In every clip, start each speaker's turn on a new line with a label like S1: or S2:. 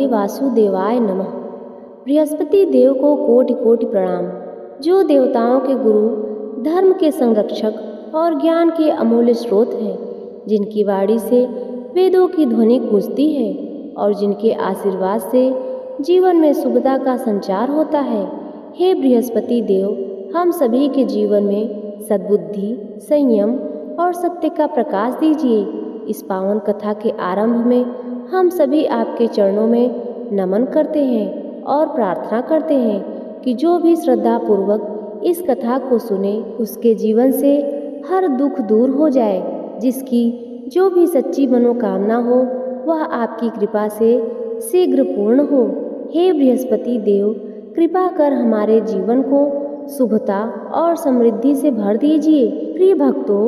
S1: वासुदेवाय नमः। बृहस्पति देव को कोटि कोटि प्रणाम, जो देवताओं के गुरु, धर्म के संरक्षक और ज्ञान के अमूल्य स्रोत हैं, जिनकी वाणी से वेदों की ध्वनि गूंजती है और जिनके आशीर्वाद से जीवन में शुभता का संचार होता है। हे बृहस्पति देव, हम सभी के जीवन में सद्बुद्धि, संयम और सत्य का प्रकाश दीजिए। इस पावन कथा के आरंभ में हम सभी आपके चरणों में नमन करते हैं और प्रार्थना करते हैं कि जो भी श्रद्धा पूर्वक इस कथा को सुने, उसके जीवन से हर दुख दूर हो जाए। जिसकी जो भी सच्ची मनोकामना हो, वह आपकी कृपा से शीघ्र पूर्ण हो। हे बृहस्पति देव, कृपा कर हमारे जीवन को शुभता और समृद्धि से भर दीजिए। प्रिय भक्तों,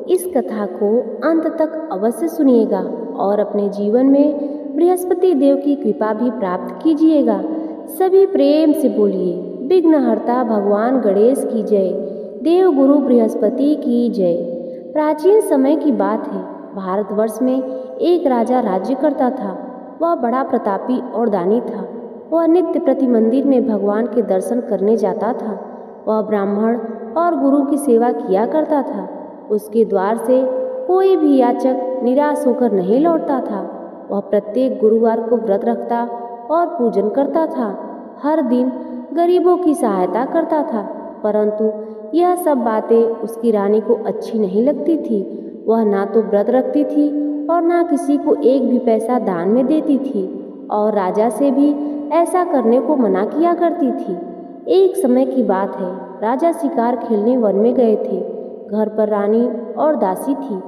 S1: इस कथा को अंत तक अवश्य सुनिएगा और अपने जीवन में बृहस्पति देव की कृपा भी प्राप्त कीजिएगा। सभी प्रेम से बोलिए, विघ्नहर्ता भगवान गणेश की जय, देव गुरु बृहस्पति की जय। प्राचीन समय की बात है। भारतवर्ष में एक राजा राज्य करता था। वह बड़ा प्रतापी और दानी था। वह नित्य प्रति मंदिर में भगवान के दर्शन करने जाता था। वह ब्राह्मण और गुरु की सेवा किया करता था। उसके द्वार से कोई भी याचक निराश होकर नहीं लौटता था। वह प्रत्येक गुरुवार को व्रत रखता और पूजन करता था। हर दिन गरीबों की सहायता करता था, परंतु यह सब बातें उसकी रानी को अच्छी नहीं लगती थी। वह ना तो व्रत रखती थी और ना किसी को एक भी पैसा दान में देती थी और राजा से भी ऐसा करने को मना किया करती थी। एक समय की बात है। राजा शिकार खेलने वन में गए थे। घर पर रानी और दासी थी।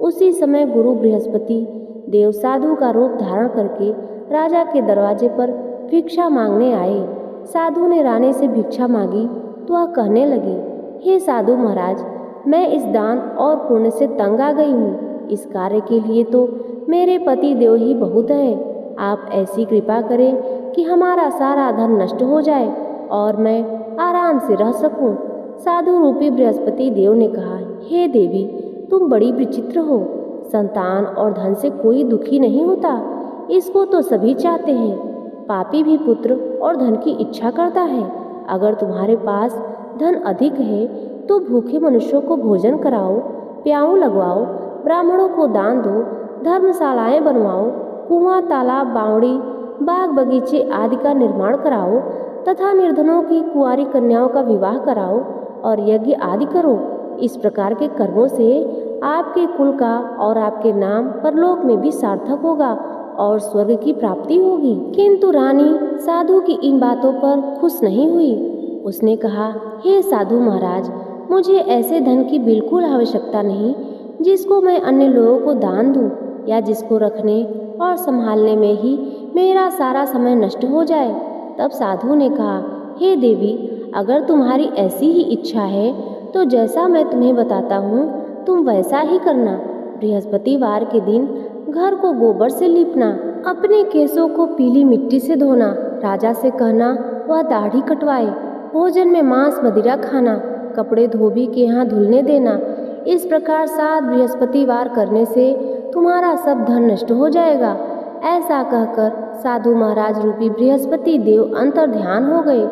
S1: उसी समय गुरु बृहस्पति देव साधु का रूप धारण करके राजा के दरवाजे पर भिक्षा मांगने आए। साधु ने रानी से भिक्षा मांगी तो वह कहने लगी, हे साधु महाराज, मैं इस दान और पुण्य से तंग आ गई हूँ। इस कार्य के लिए तो मेरे पति देव ही बहुत हैं। आप ऐसी कृपा करें कि हमारा सारा धन नष्ट हो जाए और मैं आराम से रह सकूं। साधु रूपी बृहस्पति देव ने कहा, हे देवी, तुम बड़ी विचित्र हो। संतान और धन से कोई दुखी नहीं होता, इसको तो सभी चाहते हैं। पापी भी पुत्र और धन की इच्छा करता है। अगर तुम्हारे पास धन अधिक है तो भूखे मनुष्यों को भोजन कराओ, प्याऊ लगवाओ, ब्राह्मणों को दान दो, धर्मशालाएं बनवाओ, कुआं, तालाब, बावड़ी, बाग बगीचे आदि का निर्माण कराओ तथा निर्धनों की कुंवारी कन्याओं का विवाह कराओ और यज्ञ आदि करो। इस प्रकार के कर्मों से आपके कुल का और आपके नाम परलोक में भी सार्थक होगा और स्वर्ग की प्राप्ति होगी। किंतु रानी साधु की इन बातों पर खुश नहीं हुई। उसने कहा, हे साधु महाराज, मुझे ऐसे धन की बिल्कुल आवश्यकता नहीं जिसको मैं अन्य लोगों को दान दूं या जिसको रखने और संभालने में ही मेरा सारा समय नष्ट हो जाए। तब साधु ने कहा, हे देवी, अगर तुम्हारी ऐसी ही इच्छा है तो जैसा मैं तुम्हें बताता हूँ तुम वैसा ही करना। बृहस्पतिवार के दिन घर को गोबर से लीपना, अपने केसों को पीली मिट्टी से धोना, राजा से कहना वह दाढ़ी कटवाए, भोजन में मांस मदिरा खाना, कपड़े धोबी के यहाँ धुलने देना। इस प्रकार 7 बृहस्पतिवार करने से तुम्हारा सब धन नष्ट हो जाएगा। ऐसा कहकर साधु महाराज रूपी बृहस्पति देव अंतर्ध्यान हो गए।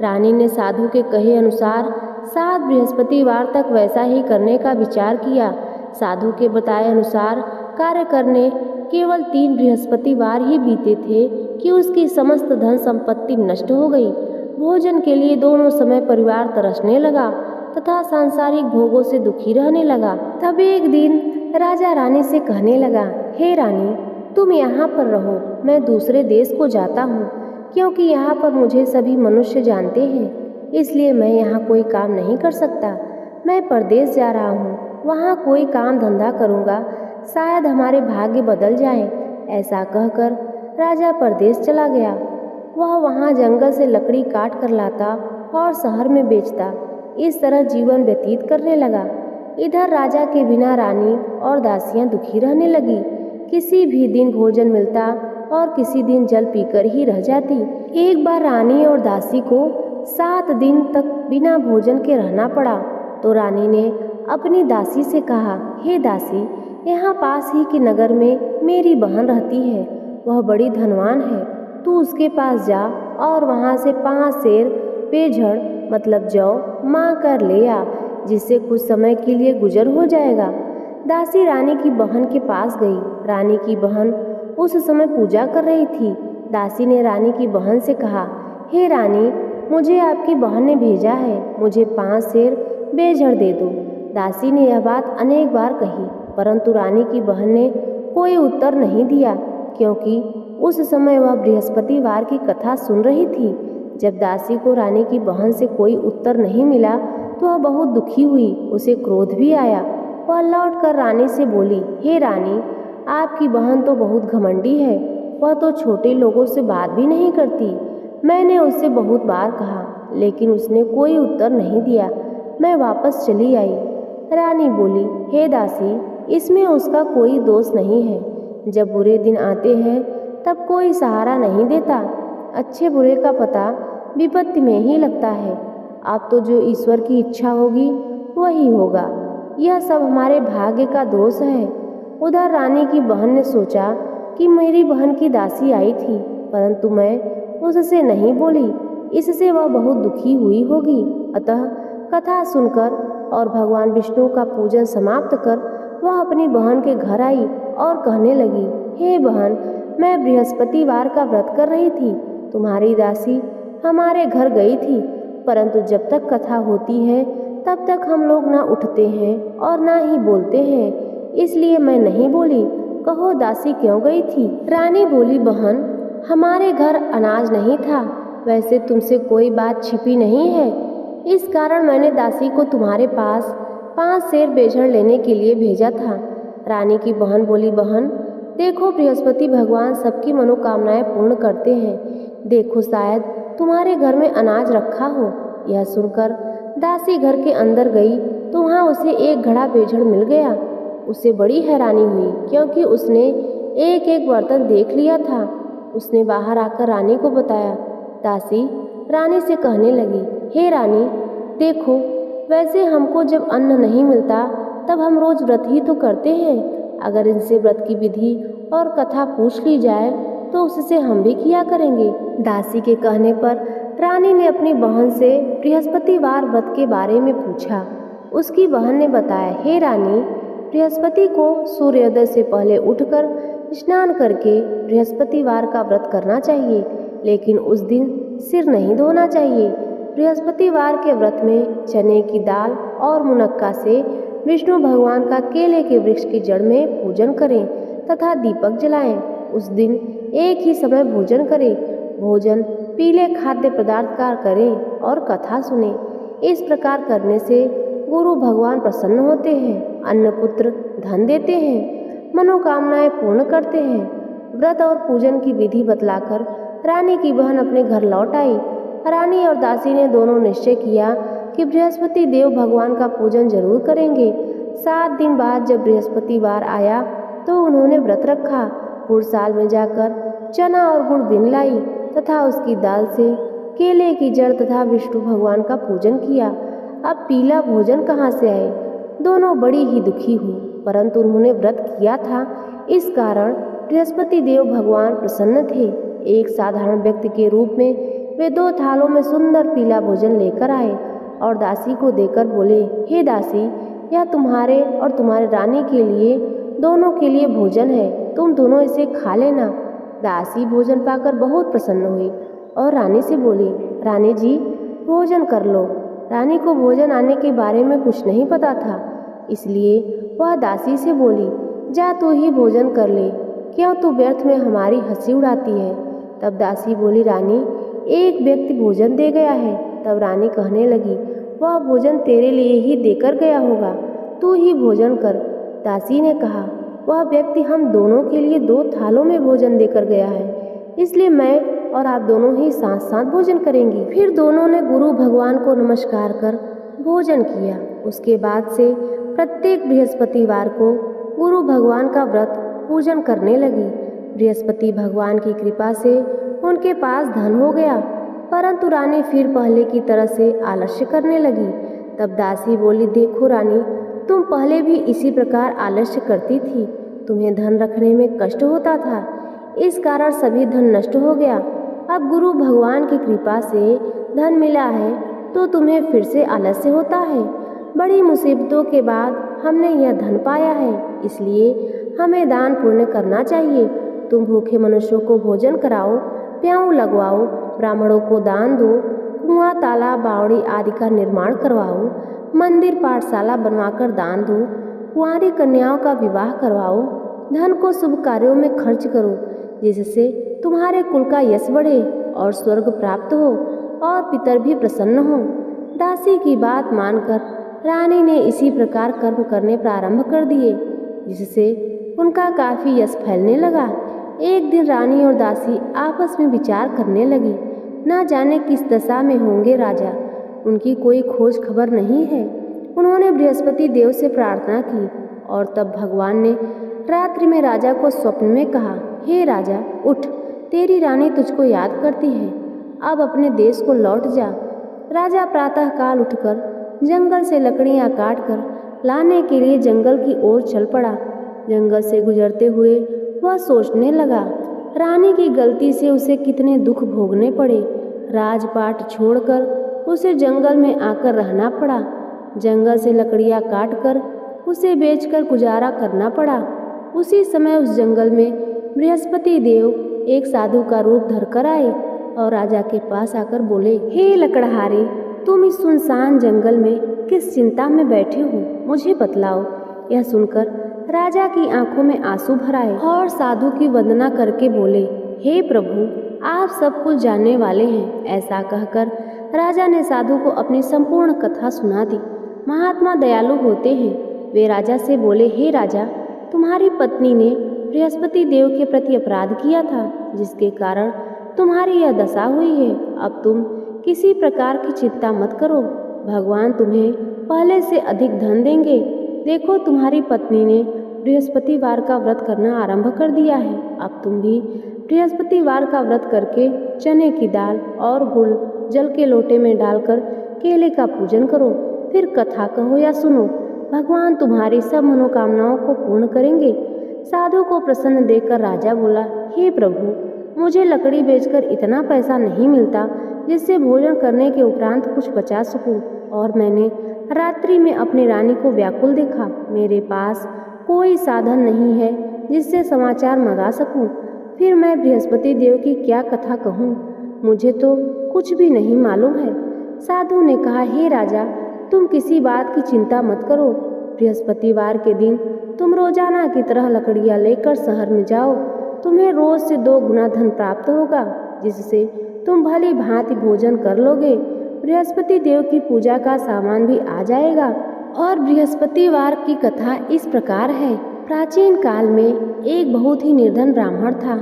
S1: रानी ने साधु के कहे अनुसार 7 बृहस्पतिवार तक वैसा ही करने का विचार किया। साधु के बताए अनुसार कार्य करने केवल 3 बृहस्पतिवार ही बीते थे कि उसकी समस्त धन संपत्ति नष्ट हो गई। भोजन के लिए दोनों समय परिवार तरसने लगा तथा सांसारिक भोगों से दुखी रहने लगा। तब एक दिन राजा रानी से कहने लगा, हे रानी, तुम यहाँ पर रहो, मैं दूसरे देश को जाता हूँ, क्योंकि यहाँ पर मुझे सभी मनुष्य जानते हैं, इसलिए मैं यहाँ कोई काम नहीं कर सकता। मैं परदेश जा रहा हूँ, वहाँ कोई काम धंधा करूँगा, शायद हमारे भाग्य बदल जाएं। ऐसा कहकर राजा परदेश चला गया। वह वहाँ जंगल से लकड़ी काट कर लाता और शहर में बेचता। इस तरह जीवन व्यतीत करने लगा। इधर राजा के बिना रानी और दासियां दुखी रहने लगी। किसी भी दिन भोजन मिलता और किसी दिन जल पीकर ही रह जाती। एक बार रानी और दासी को 7 दिन तक बिना भोजन के रहना पड़ा तो रानी ने अपनी दासी से कहा, हे दासी, यहाँ पास ही के नगर में मेरी बहन रहती है। वह बड़ी धनवान है तू उसके पास जा और वहाँ से 5 सेर पेझड़ मतलब जौ मांग कर ले आ, जिससे कुछ समय के लिए गुजर हो जाएगा। दासी रानी की बहन के पास गई। रानी की बहन उस समय पूजा कर रही थी। दासी ने रानी की बहन से कहा, हे रानी, मुझे आपकी बहन ने भेजा है, मुझे 5 सेर बेझड़ दे दो। दासी ने यह बात अनेक बार कही, परंतु रानी की बहन ने कोई उत्तर नहीं दिया, क्योंकि उस समय वह बृहस्पतिवार की कथा सुन रही थी। जब दासी को रानी की बहन से कोई उत्तर नहीं मिला तो वह बहुत दुखी हुई, उसे क्रोध भी आया। वह लौटकर रानी से बोली, हे रानी, आपकी बहन तो बहुत घमंडी है, वह तो छोटे लोगों से बात भी नहीं करती। मैंने उससे बहुत बार कहा, लेकिन उसने कोई उत्तर नहीं दिया। मैं वापस चली आई। रानी बोली, हे दासी, इसमें उसका कोई दोष नहीं है। जब बुरे दिन आते हैं तब कोई सहारा नहीं देता। अच्छे बुरे का पता विपत्ति में ही लगता है। अब तो जो ईश्वर की इच्छा होगी वही होगा। यह सब हमारे भाग्य का दोष है। उधर रानी की बहन ने सोचा कि मेरी बहन की दासी आई थी, परंतु मैं उससे नहीं बोली, इससे वह बहुत दुखी हुई होगी। अतः कथा सुनकर और भगवान विष्णु का पूजन समाप्त कर वह अपनी बहन के घर आई और कहने लगी, हे बहन, मैं बृहस्पतिवार का व्रत कर रही थी। तुम्हारी दासी हमारे घर गई थी, परंतु जब तक कथा होती है तब तक हम लोग ना उठते हैं और ना ही बोलते हैं, इसलिए मैं नहीं बोली। कहो दासी क्यों गई थी? रानी बोली, बहन, हमारे घर अनाज नहीं था। वैसे तुमसे कोई बात छिपी नहीं है, इस कारण मैंने दासी को तुम्हारे पास 5 सेर बेझड़ लेने के लिए भेजा था। रानी की बहन बोली, बहन, देखो, बृहस्पति भगवान सबकी मनोकामनाएं पूर्ण करते हैं। देखो, शायद तुम्हारे घर में अनाज रखा हो। यह सुनकर दासी घर के अंदर गई तो वहाँ उसे एक घड़ा बेझड़ मिल गया। उसे बड़ी हैरानी हुई, क्योंकि उसने एक एक बर्तन देख लिया था। उसने बाहर आकर रानी को बताया। दासी रानी से कहने लगी, हे रानी, देखो, वैसे हमको जब अन्न नहीं मिलता तब हम रोज व्रत ही तो करते हैं। अगर इनसे व्रत की विधि और कथा पूछ ली जाए तो उससे हम भी किया करेंगे। दासी के कहने पर रानी ने अपनी बहन से बृहस्पतिवार व्रत के बारे में पूछा। उसकी बहन ने बताया, हे रानी, बृहस्पति को सूर्योदय से पहले उठकर स्नान करके बृहस्पतिवार का व्रत करना चाहिए, लेकिन उस दिन सिर नहीं धोना चाहिए। बृहस्पतिवार के व्रत में चने की दाल और मुनक्का से विष्णु भगवान का केले के वृक्ष की जड़ में पूजन करें तथा दीपक जलाएं। उस दिन एक ही समय भोजन करें। भोजन पीले खाद्य पदार्थ का करें और कथा सुने। इस प्रकार करने से गुरु भगवान प्रसन्न होते हैं, अन्न पुत्र धन देते हैं, मनोकामनाएं पूर्ण करते हैं। व्रत और पूजन की विधि बतलाकर रानी की बहन अपने घर लौट आई। रानी और दासी ने दोनों निश्चय किया कि बृहस्पति देव भगवान का पूजन जरूर करेंगे। 7 दिन बाद जब बृहस्पतिवार आया तो उन्होंने व्रत रखा। गुड़साल में जाकर चना और गुड़ बिन लाई तथा उसकी दाल से केले की जड़ तथा विष्णु भगवान का पूजन किया। अब पीला भोजन कहाँ से आए? दोनों बड़ी ही दुखी हुई, परंतु उन्होंने व्रत किया था, इस कारण बृहस्पति देव भगवान प्रसन्न थे। एक साधारण व्यक्ति के रूप में वे 2 थालों में सुंदर पीला भोजन लेकर आए और दासी को देकर बोले, हे दासी, यह तुम्हारे और तुम्हारे रानी के लिए, दोनों के लिए भोजन है, तुम दोनों इसे खा लेना। दासी भोजन पाकर बहुत प्रसन्न हुई और रानी से बोली, रानी जी, भोजन कर लो। रानी को भोजन आने के बारे में कुछ नहीं पता था, इसलिए वह दासी से बोली, जा तू ही भोजन कर ले, क्यों तू व्यर्थ में हमारी हंसी उड़ाती है। तब दासी बोली, रानी, एक व्यक्ति भोजन दे गया है। तब रानी कहने लगी, वह भोजन तेरे लिए ही देकर गया होगा, तू ही भोजन कर। दासी ने कहा, वह व्यक्ति हम दोनों के लिए 2 थालों में भोजन देकर गया है, इसलिए मैं और आप दोनों ही साथ साथ भोजन करेंगी। फिर दोनों ने गुरु भगवान को नमस्कार कर भोजन किया। उसके बाद से प्रत्येक बृहस्पतिवार को गुरु भगवान का व्रत पूजन करने लगी। बृहस्पति भगवान की कृपा से उनके पास धन हो गया, परंतु रानी फिर पहले की तरह से आलस्य करने लगी। तब दासी बोली, देखो रानी, तुम पहले भी इसी प्रकार आलस्य करती थी, तुम्हें धन रखने में कष्ट होता था, इस कारण सभी धन नष्ट हो गया। अब गुरु भगवान की कृपा से धन मिला है तो तुम्हें फिर से आलस्य होता है। बड़ी मुसीबतों के बाद हमने यह धन पाया है, इसलिए हमें दान पुण्य करना चाहिए। तुम भूखे मनुष्यों को भोजन कराओ, प्याऊ लगवाओ, ब्राह्मणों को दान दो, कुआं तालाब बावड़ी आदि का निर्माण करवाओ, मंदिर पाठशाला बनवाकर दान दो, कुंवारी कन्याओं का विवाह करवाओ, धन को शुभ कार्यों में खर्च करो, जिससे तुम्हारे कुल का यश बढ़े और स्वर्ग प्राप्त हो और पितर भी प्रसन्न हो। दासी की बात मानकर रानी ने इसी प्रकार कर्म करने प्रारंभ कर दिए, जिससे उनका काफी यश फैलने लगा। एक दिन रानी और दासी आपस में विचार करने लगी, न जाने किस दशा में होंगे राजा, उनकी कोई खोज खबर नहीं है। उन्होंने बृहस्पति देव से प्रार्थना की और तब भगवान ने रात्रि में राजा को स्वप्न में कहा, हे राजा उठ, तेरी रानी तुझको याद करती है, अब अपने देश को लौट जा। राजा प्रातःकाल उठकर जंगल से लकड़ियां काटकर लाने के लिए जंगल की ओर चल पड़ा। जंगल से गुजरते हुए वह सोचने लगा, रानी की गलती से उसे कितने दुख भोगने पड़े। राजपाट छोड़कर उसे जंगल में आकर रहना पड़ा। जंगल से लकड़ियां काटकर उसे बेचकर गुजारा करना पड़ा। उसी समय उस जंगल में बृहस्पति देव एक साधु का रूप धरकर आए और राजा के पास आकर बोले, हे लकड़हारे, तुम इस सुनसान जंगल में किस चिंता में बैठे हो, मुझे बतलाओ। यह सुनकर राजा की आंखों में आंसू भर आए और साधु की वंदना करके बोले, हे प्रभु, आप सब कुछ जानने वाले हैं। ऐसा कहकर राजा ने साधु को अपनी संपूर्ण कथा सुना दी। महात्मा दयालु होते हैं। वे राजा से बोले, हे राजा, तुम्हारी पत्नी ने बृहस्पति देव के प्रति अपराध किया था, जिसके कारण तुम्हारी यह दशा हुई है। अब तुम किसी प्रकार की चिंता मत करो, भगवान तुम्हें पहले से अधिक धन देंगे। देखो, तुम्हारी पत्नी ने बृहस्पतिवार का व्रत करना आरंभ कर दिया है। अब तुम भी बृहस्पतिवार का व्रत करके चने की दाल और गुड़ जल के लोटे में डालकर केले का पूजन करो, फिर कथा कहो या सुनो, भगवान तुम्हारी सब मनोकामनाओं को पूर्ण करेंगे। साधु को प्रसन्न देखकर राजा बोला, हे प्रभु, मुझे लकड़ी बेचकर इतना पैसा नहीं मिलता जिससे भोजन करने के उपरांत कुछ बचा सकूं, और मैंने रात्रि में अपनी रानी को व्याकुल देखा। मेरे पास कोई साधन नहीं है जिससे समाचार मंगा सकूं। फिर मैं बृहस्पति देव की क्या कथा कहूं? मुझे तो कुछ भी नहीं मालूम है। साधु ने कहा, हे राजा, तुम किसी बात की चिंता मत करो। बृहस्पतिवार के दिन तुम रोजाना की तरह लकड़ियां लेकर शहर में जाओ। तुम्हें रोज से 2 गुना धन प्राप्त होगा, जिससे तुम भली भांति भोजन कर लोगे। बृहस्पति देव की पूजा का सामान भी आ जाएगा। और बृहस्पतिवार की कथा इस प्रकार है। प्राचीन काल में एक बहुत ही निर्धन ब्राह्मण था।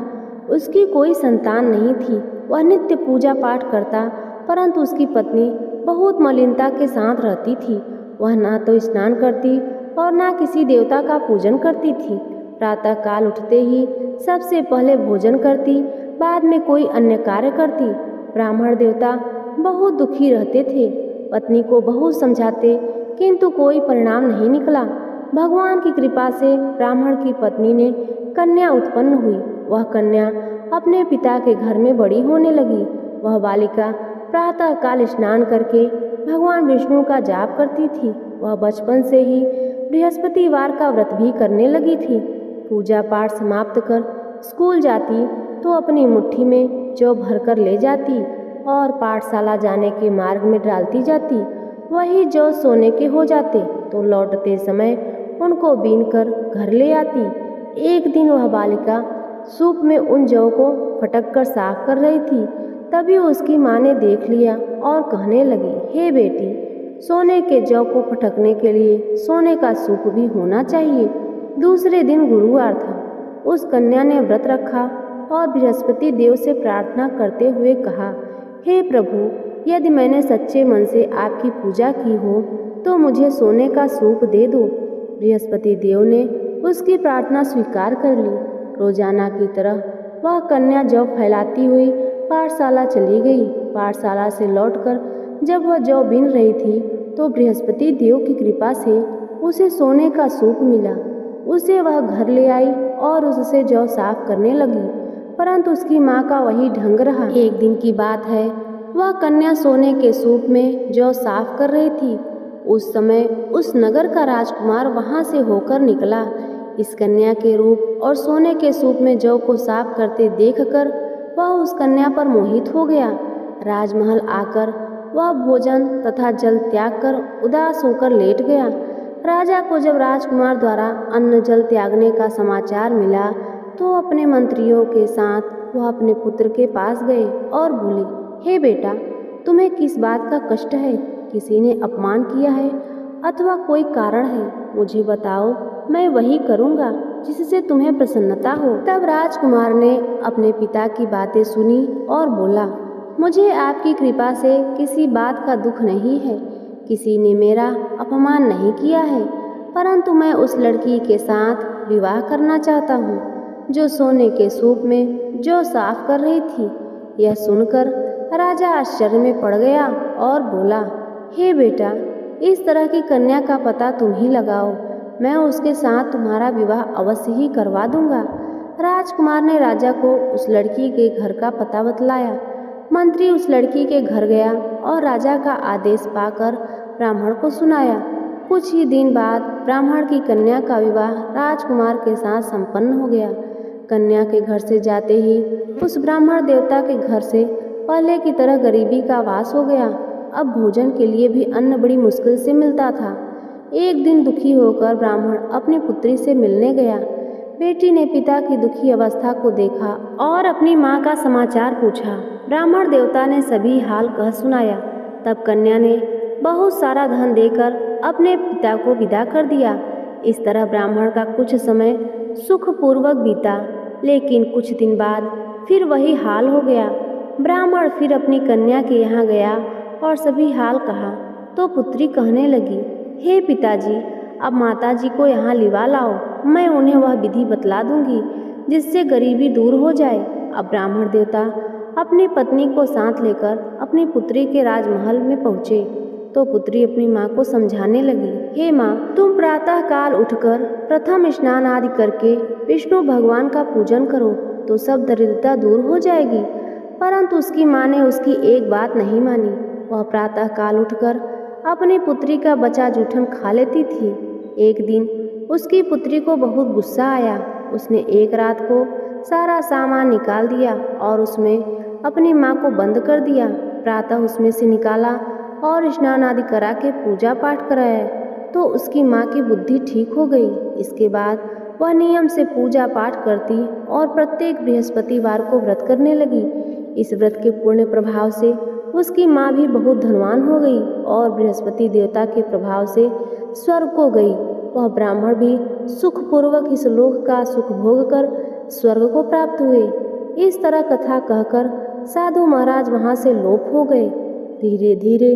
S1: उसकी कोई संतान नहीं थी। वह नित्य पूजा पाठ करता, परंतु उसकी पत्नी बहुत मलिनता के साथ रहती थी। वह ना तो स्नान करती और ना किसी देवता का पूजन करती थी। प्रातः काल उठते ही सबसे पहले भोजन करती, बाद में कोई अन्य कार्य करती। ब्राह्मण देवता बहुत दुखी रहते थे। पत्नी को बहुत समझाते, किंतु कोई परिणाम नहीं निकला। भगवान की कृपा से ब्राह्मण की पत्नी ने कन्या उत्पन्न हुई। वह कन्या अपने पिता के घर में बड़ी होने लगी। वह बालिका प्रातः काल स्नान करके भगवान विष्णु का जाप करती थी। वह बचपन से ही बृहस्पतिवार का व्रत भी करने लगी थी। पूजा पाठ समाप्त कर स्कूल जाती तो अपनी मुट्ठी में जौ भरकर ले जाती और पाठशाला जाने के मार्ग में डालती जाती। वही जौ सोने के हो जाते तो लौटते समय उनको बीनकर घर ले आती। एक दिन वह बालिका सूप में उन जौ को फटक कर साफ कर रही थी। तभी उसकी माँ ने देख लिया और कहने लगी, हे बेटी, सोने के जौ को फटकने के लिए सोने का सूप भी होना चाहिए। दूसरे दिन गुरुवार था। उस कन्या ने व्रत रखा और बृहस्पति देव से प्रार्थना करते हुए कहा, हे प्रभु, यदि मैंने सच्चे मन से आपकी पूजा की हो तो मुझे सोने का सूप दे दो। बृहस्पति देव ने उसकी प्रार्थना स्वीकार कर ली। रोजाना की तरह वह कन्या जौ फैलाती हुई पाठशाला चली गई। पाठशाला से लौटकर जब वह जौ बीन रही थी तो बृहस्पति देव की कृपा से उसे सोने का सूप मिला। उसे वह घर ले आई और उससे जौ साफ करने लगी। परंतु उसकी माँ का वही ढंग रहा। एक दिन की बात है, वह कन्या सोने के सूप में जौ साफ कर रही थी। उस समय उस नगर का राजकुमार वहां से होकर निकला। इस कन्या के रूप और सोने के सूप में जौ को साफ करते देखकर वह उस कन्या पर मोहित हो गया। राजमहल आकर वह भोजन तथा जल त्याग कर उदास होकर लेट गया। राजा को जब राजकुमार द्वारा अन्न जल त्यागने का समाचार मिला तो अपने मंत्रियों के साथ वह अपने पुत्र के पास गए और बोले, हे बेटा, तुम्हें किस बात का कष्ट है? किसी ने अपमान किया है अथवा कोई कारण है? मुझे बताओ, मैं वही करूँगा जिससे तुम्हें प्रसन्नता हो। तब राजकुमार ने अपने पिता की बातें सुनी और बोला, मुझे आपकी कृपा से किसी बात का दुख नहीं है। किसी ने मेरा अपमान नहीं किया है, परंतु मैं उस लड़की के साथ विवाह करना चाहता हूँ जो सोने के सूप में जो साफ कर रही थी। यह सुनकर राजा आश्चर्य में पड़ गया और बोला, हे बेटा, इस तरह की कन्या का पता तुम ही लगाओ। मैं उसके साथ तुम्हारा विवाह अवश्य ही करवा दूंगा। राजकुमार ने राजा को उस लड़की के घर का पता बतलाया। मंत्री उस लड़की के घर गया और राजा का आदेश पाकर ब्राह्मण को सुनाया। कुछ ही दिन बाद ब्राह्मण की कन्या का विवाह राजकुमार के साथ संपन्न हो गया। कन्या के घर से जाते ही उस ब्राह्मण देवता के घर से पहले की तरह गरीबी का वास हो गया। अब भोजन के लिए भी अन्न बड़ी मुश्किल से मिलता था। एक दिन दुखी होकर ब्राह्मण अपनी पुत्री से मिलने गया। बेटी ने पिता की दुखी अवस्था को देखा और अपनी माँ का समाचार पूछा। ब्राह्मण देवता ने सभी हाल कह सुनाया। तब कन्या ने बहुत सारा धन देकर अपने पिता को विदा कर दिया। इस तरह ब्राह्मण का कुछ समय सुखपूर्वक बीता, लेकिन कुछ दिन बाद फिर वही हाल हो गया। ब्राह्मण फिर अपनी कन्या के यहाँ गया और सभी हाल कहा तो पुत्री कहने लगी, हे पिताजी, अब माताजी को यहाँ लिवा लाओ। मैं उन्हें वह विधि बतला दूंगी जिससे गरीबी दूर हो जाए। अब ब्राह्मण देवता अपनी पत्नी को साथ लेकर अपनी पुत्री के राजमहल में पहुँचे तो पुत्री अपनी माँ को समझाने लगी, हे माँ, तुम प्रातः काल उठकर प्रथम स्नान आदि करके विष्णु भगवान का पूजन करो तो सब दरिद्रता दूर हो जाएगी। परंतु उसकी माँ ने उसकी एक बात नहीं मानी। वह प्रातः काल उठकर अपनी पुत्री का बचा जूठन खा लेती थी। एक दिन उसकी पुत्री को बहुत गुस्सा आया। उसने एक रात को सारा सामान निकाल दिया और उसमें अपनी माँ को बंद कर दिया। प्रातः उसमें से निकाला और स्नान आदि करा के पूजा पाठ कराया तो उसकी माँ की बुद्धि ठीक हो गई। इसके बाद वह नियम से पूजा पाठ करती और प्रत्येक बृहस्पतिवार को व्रत करने लगी। इस व्रत के पुण्य प्रभाव से उसकी माँ भी बहुत धनवान हो गई और बृहस्पति देवता के प्रभाव से स्वर्ग को गई। वह ब्राह्मण भी सुखपूर्वक इस लोक का सुख भोग कर स्वर्ग को प्राप्त हुए। इस तरह कथा कहकर साधु महाराज वहाँ से लोप हो गए। धीरे धीरे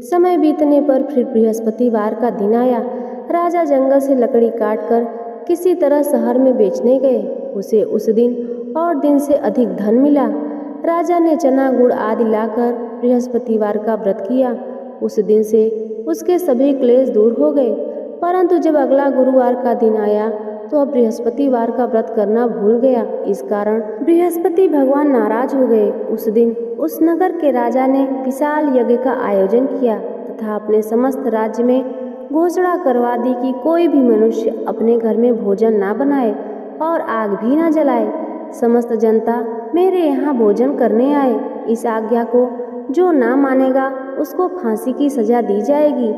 S1: समय बीतने पर फिर बृहस्पतिवार का दिन आया। राजा जंगल से लकड़ी काटकर किसी तरह शहर में बेचने गए। उसे उस दिन और दिन से अधिक धन मिला। राजा ने चना गुड़ आदि लाकर बृहस्पतिवार का व्रत किया। उस दिन से उसके सभी क्लेश दूर हो गए। परंतु जब अगला गुरुवार का दिन आया तो अब बृहस्पतिवार का व्रत करना भूल गया। इस कारण बृहस्पति भगवान नाराज हो गए। उस दिन उस नगर के राजा ने विशाल यज्ञ का आयोजन किया तथा अपने समस्त राज्य में घोषणा करवा दी कि कोई भी मनुष्य अपने घर में भोजन ना बनाए और आग भी ना जलाए। समस्त जनता मेरे यहाँ भोजन करने आए। इस आज्ञा को जो ना मानेगा उसको फांसी की सजा दी जाएगी।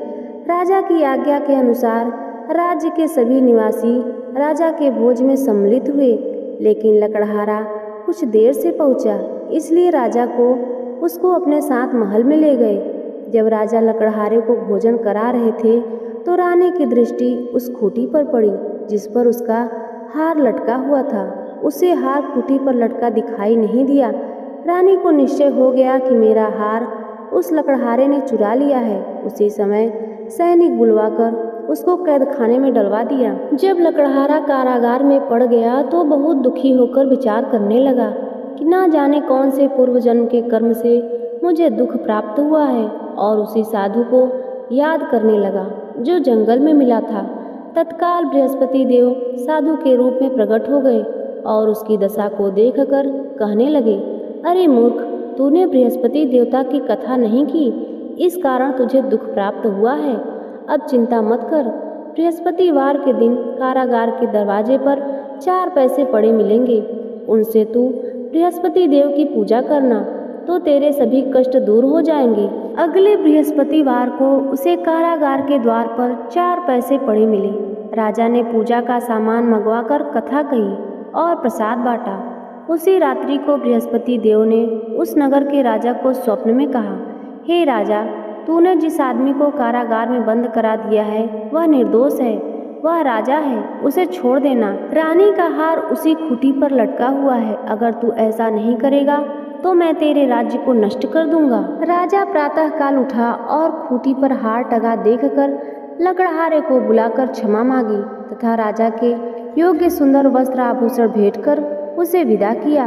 S1: राजा की आज्ञा के अनुसार राज्य के सभी निवासी राजा के भोज में सम्मिलित हुए, लेकिन लकड़हारा कुछ देर से पहुंचा, इसलिए राजा को उसको अपने साथ महल में ले गए। जब राजा लकड़हारे को भोजन करा रहे थे तो रानी की दृष्टि उस खूंटी पर पड़ी जिस पर उसका हार लटका हुआ था। उसे हार खूंटी पर लटका दिखाई नहीं दिया। रानी को निश्चय हो गया कि मेरा हार उस लकड़हारे ने चुरा लिया है। उसी समय सैनिक बुलवाकर उसको कैद खाने में डलवा दिया। जब लकड़हारा कारागार में पड़ गया तो बहुत दुखी होकर विचार करने लगा कि ना जाने कौन से पूर्व जन्म के कर्म से मुझे दुख प्राप्त हुआ है, और उसी साधु को याद करने लगा जो जंगल में मिला था। तत्काल बृहस्पति देव साधु के रूप में प्रकट हो गए और उसकी दशा को देखकर कहने लगे, अरे मूर्ख, तूने बृहस्पति देवता की कथा नहीं की, इस कारण तुझे दुख प्राप्त हुआ है। अब चिंता मत कर, बृहस्पतिवार के दिन कारागार के दरवाजे पर 4 पैसे पड़े मिलेंगे, उनसे तू बृहस्पति देव की पूजा करना तो तेरे सभी कष्ट दूर हो जाएंगे। अगले बृहस्पतिवार को उसे कारागार के द्वार पर 4 पैसे पड़े मिले। राजा ने पूजा का सामान मंगवाकर कथा कही और प्रसाद बांटा। उसी रात्रि को बृहस्पति देव ने उस नगर के राजा को स्वप्न में कहा, हे राजा, तूने जिस आदमी को कारागार में बंद करा दिया है वह निर्दोष है, वह राजा है, उसे छोड़ देना। रानी का हार उसी खूंटी पर लटका हुआ है, अगर तू ऐसा नहीं करेगा तो मैं तेरे राज्य को नष्ट कर दूंगा। राजा प्रातःकाल उठा और खूंटी पर हार टंगा देखकर लकड़हारे को बुलाकर क्षमा मांगी तथा राजा के योग्य सुंदर वस्त्र आभूषण भेंट कर उसे विदा किया।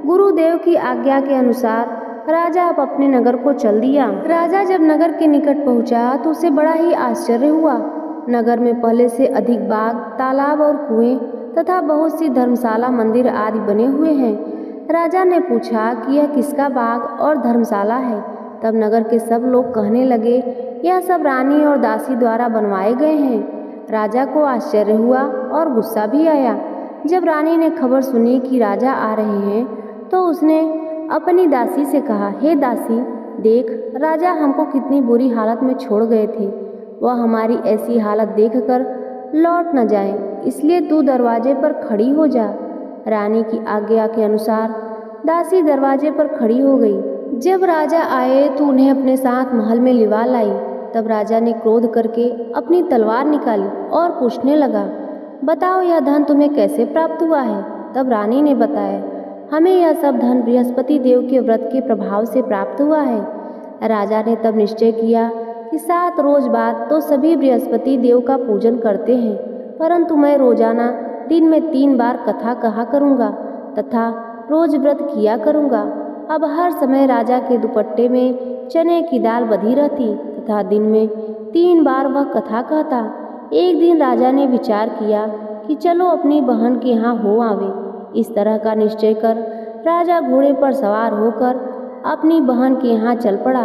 S1: गुरुदेव की आज्ञा के अनुसार राजा अब अपने नगर को चल दिया। राजा जब नगर के निकट पहुंचा तो उसे बड़ा ही आश्चर्य हुआ। नगर में पहले से अधिक बाग, तालाब और कुएं तथा बहुत सी धर्मशाला, मंदिर आदि बने हुए हैं। राजा ने पूछा कि यह किसका बाग और धर्मशाला है। तब नगर के सब लोग कहने लगे, यह सब रानी और दासी द्वारा बनवाए गए हैं। राजा को आश्चर्य हुआ और गुस्सा भी आया। जब रानी ने खबर सुनी कि राजा आ रहे हैं तो उसने अपनी दासी से कहा, हे दासी, देख, राजा हमको कितनी बुरी हालत में छोड़ गए थे। वह हमारी ऐसी हालत देखकर लौट न जाए, इसलिए तू दरवाजे पर खड़ी हो जा। रानी की आज्ञा के अनुसार दासी दरवाजे पर खड़ी हो गई। जब राजा आए तो उन्हें अपने साथ महल में लिवा लाई। तब राजा ने क्रोध करके अपनी तलवार निकाली और पूछने लगा, बताओ यह धन तुम्हें कैसे प्राप्त हुआ है। तब रानी ने बताया, हमें यह सब धन बृहस्पति देव के व्रत के प्रभाव से प्राप्त हुआ है। राजा ने तब निश्चय किया कि 7 रोज बाद तो सभी बृहस्पति देव का पूजन करते हैं, परंतु मैं रोजाना दिन में 3 बार कथा कहा करूँगा तथा रोज व्रत किया करूँगा। अब हर समय राजा के दुपट्टे में चने की दाल बधी रहती तथा दिन में 3 बार वह कथा कहता। एक दिन राजा ने विचार किया कि चलो अपनी बहन के यहाँ हो आवे। इस तरह का निश्चय कर राजा घोड़े पर सवार होकर अपनी बहन के यहाँ चल पड़ा।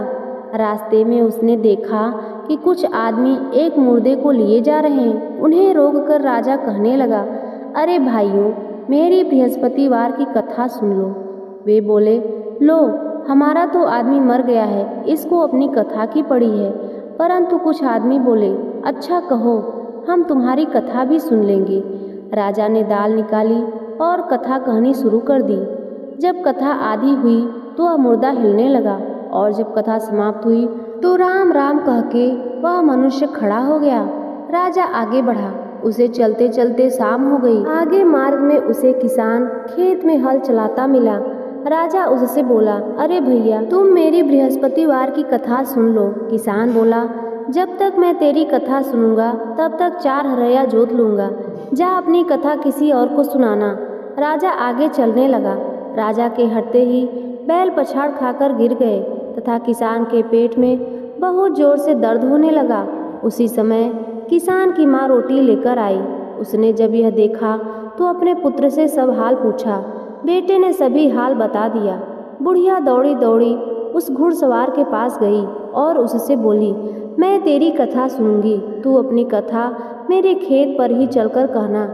S1: रास्ते में उसने देखा कि कुछ आदमी एक मुर्दे को लिए जा रहे हैं। उन्हें रोककर राजा कहने लगा, अरे भाइयों, मेरी बृहस्पतिवार की कथा सुन लो। वे बोले, लो, हमारा तो आदमी मर गया है, इसको अपनी कथा की पड़ी है। परंतु कुछ आदमी बोले, अच्छा कहो, हम तुम्हारी कथा भी सुन लेंगे। राजा ने दाल निकाली और कथा कहनी शुरू कर दी। जब कथा आधी हुई तो वह मुर्दा हिलने लगा और जब कथा समाप्त हुई तो राम राम कह के वह मनुष्य खड़ा हो गया। राजा आगे बढ़ा। उसे चलते चलते शाम हो गई। आगे मार्ग में उसे किसान खेत में हल चलाता मिला। राजा उससे बोला, अरे भैया, तुम मेरी बृहस्पतिवार की कथा सुन लो। किसान बोला, जब तक मैं तेरी कथा सुनूंगा तब तक 4 हरया जोत लूंगा। जा अपनी कथा किसी और को सुनाना। राजा आगे चलने लगा। राजा के हटते ही बैल पछाड़ खाकर गिर गए तथा किसान के पेट में बहुत जोर से दर्द होने लगा। उसी समय किसान की माँ रोटी लेकर आई। उसने जब यह देखा तो अपने पुत्र से सब हाल पूछा। बेटे ने सभी हाल बता दिया। बुढ़िया दौड़ी दौड़ी उस घुड़सवार के पास गई और उससे बोली, मैं तेरी कथा सुनूंगी, तू अपनी कथा मेरे खेत पर ही चलकर कहना।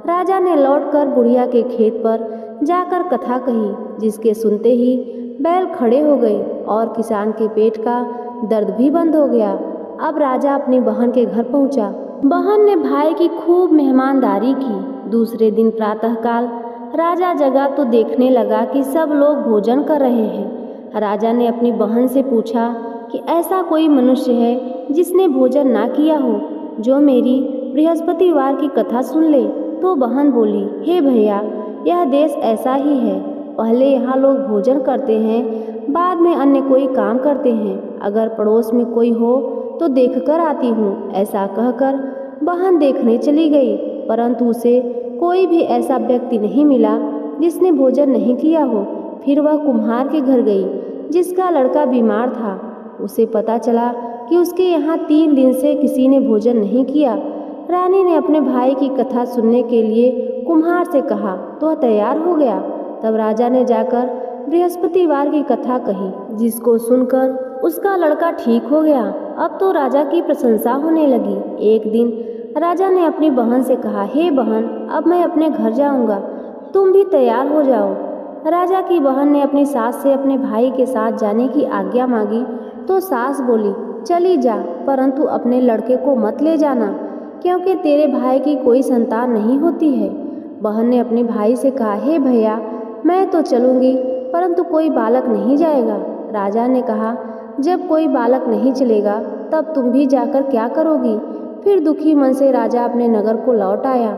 S1: राजा ने लौटकर बुढ़िया के खेत पर जाकर कथा कही, जिसके सुनते ही बैल खड़े हो गए और किसान के पेट का दर्द भी बंद हो गया। अब राजा अपनी बहन के घर पहुंचा। बहन ने भाई की खूब मेहमानदारी की। दूसरे दिन प्रातःकाल राजा जगा तो देखने लगा कि सब लोग भोजन कर रहे हैं। राजा ने अपनी बहन से पूछा कि ऐसा कोई मनुष्य है जिसने भोजन ना किया हो, जो मेरी बृहस्पतिवार की कथा सुन ले। तो बहन बोली, हे भैया, यह देश ऐसा ही है। पहले यहाँ लोग भोजन करते हैं, बाद में अन्य कोई काम करते हैं। अगर पड़ोस में कोई हो तो देखकर आती हूँ। ऐसा कहकर बहन देखने चली गई, परंतु उसे कोई भी ऐसा व्यक्ति नहीं मिला जिसने भोजन नहीं किया हो। फिर वह कुम्हार के घर गई, जिसका लड़का बीमार था। उसे पता चला कि उसके यहाँ 3 दिन से किसी ने भोजन नहीं किया। रानी ने अपने भाई की कथा सुनने के लिए कुम्हार से कहा, तो तैयार हो गया। तब राजा ने जाकर बृहस्पतिवार की कथा कही, जिसको सुनकर उसका लड़का ठीक हो गया। अब तो राजा की प्रशंसा होने लगी। एक दिन राजा ने अपनी बहन से कहा, हे बहन, अब मैं अपने घर जाऊंगा, तुम भी तैयार हो जाओ। राजा की बहन ने अपनी सास से अपने भाई के साथ जाने की आज्ञा मांगी तो सास बोली, चली जा, परंतु अपने लड़के को मत ले जाना, क्योंकि तेरे भाई की कोई संतान नहीं होती है। बहन ने अपने भाई से कहा, हे भैया, मैं तो चलूंगी, परंतु कोई बालक नहीं जाएगा। राजा ने कहा, जब कोई बालक नहीं चलेगा तब तुम भी जाकर क्या करोगी। फिर दुखी मन से राजा अपने नगर को लौट आया।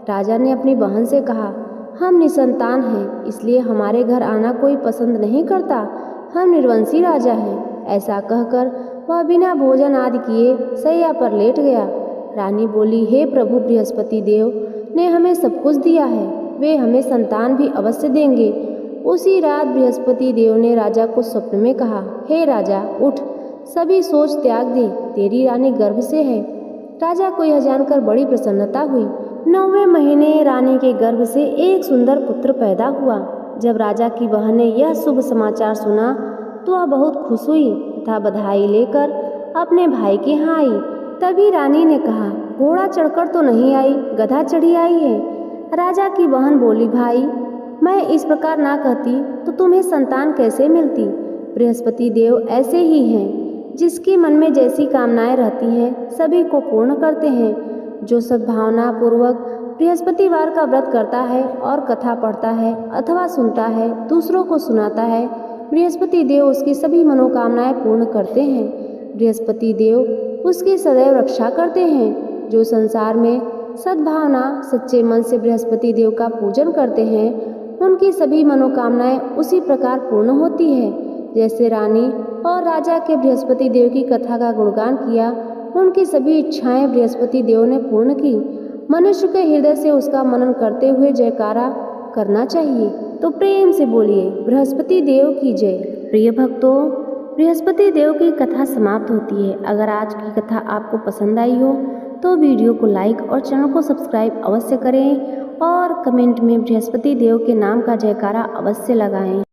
S1: राजा ने अपनी बहन से कहा, हम निसंतान हैं, इसलिए हमारे घर आना कोई पसंद नहीं करता, हम निर्वंशी राजा हैं। ऐसा कहकर वह बिना भोजन आदि किए शैया पर लेट गया। रानी बोली, हे प्रभु बृहस्पति देव ने हमें सब कुछ दिया है, वे हमें संतान भी अवश्य देंगे। उसी रात बृहस्पति देव ने राजा को स्वप्न में कहा, हे राजा, उठ, सभी सोच त्याग दे, तेरी रानी गर्भ से है। राजा को यह जानकर बड़ी प्रसन्नता हुई। 9वें महीने रानी के गर्भ से एक सुंदर पुत्र पैदा हुआ। जब राजा की बहन ने यह शुभ समाचार सुना तो वह बहुत खुश हुई तथा बधाई लेकर अपने भाई के यहाँ आई। तभी रानी ने कहा, घोड़ा चढ़कर तो नहीं आई, गधा चढ़ी आई है। राजा की बहन बोली, भाई, मैं इस प्रकार ना कहती तो तुम्हें संतान कैसे मिलती। बृहस्पति देव ऐसे ही हैं, जिसके मन में जैसी कामनाएं रहती हैं सभी को पूर्ण करते हैं। जो सद्भावना पूर्वक बृहस्पतिवार का व्रत करता है और कथा पढ़ता है अथवा सुनता है, दूसरों को सुनाता है, बृहस्पति देव उसकी सभी मनोकामनाएं पूर्ण करते हैं। बृहस्पति देव उसकी सदैव रक्षा करते हैं। जो संसार में सद्भावना सच्चे मन से बृहस्पति देव का पूजन करते हैं, उनकी सभी मनोकामनाएं उसी प्रकार पूर्ण होती है। जैसे रानी और राजा के बृहस्पति देव की कथा का गुणगान किया, उनकी सभी इच्छाएं बृहस्पति देव ने पूर्ण की। मनुष्य के हृदय से उसका मनन करते हुए जयकारा करना चाहिए। तो प्रेम से बोलिए, बृहस्पति देव की जय। प्रिय भक्तों, बृहस्पति देव की कथा समाप्त होती है। अगर आज की कथा आपको पसंद आई हो तो वीडियो को लाइक और चैनल को सब्सक्राइब अवश्य करें और कमेंट में बृहस्पति देव के नाम का जयकारा अवश्य लगाएं।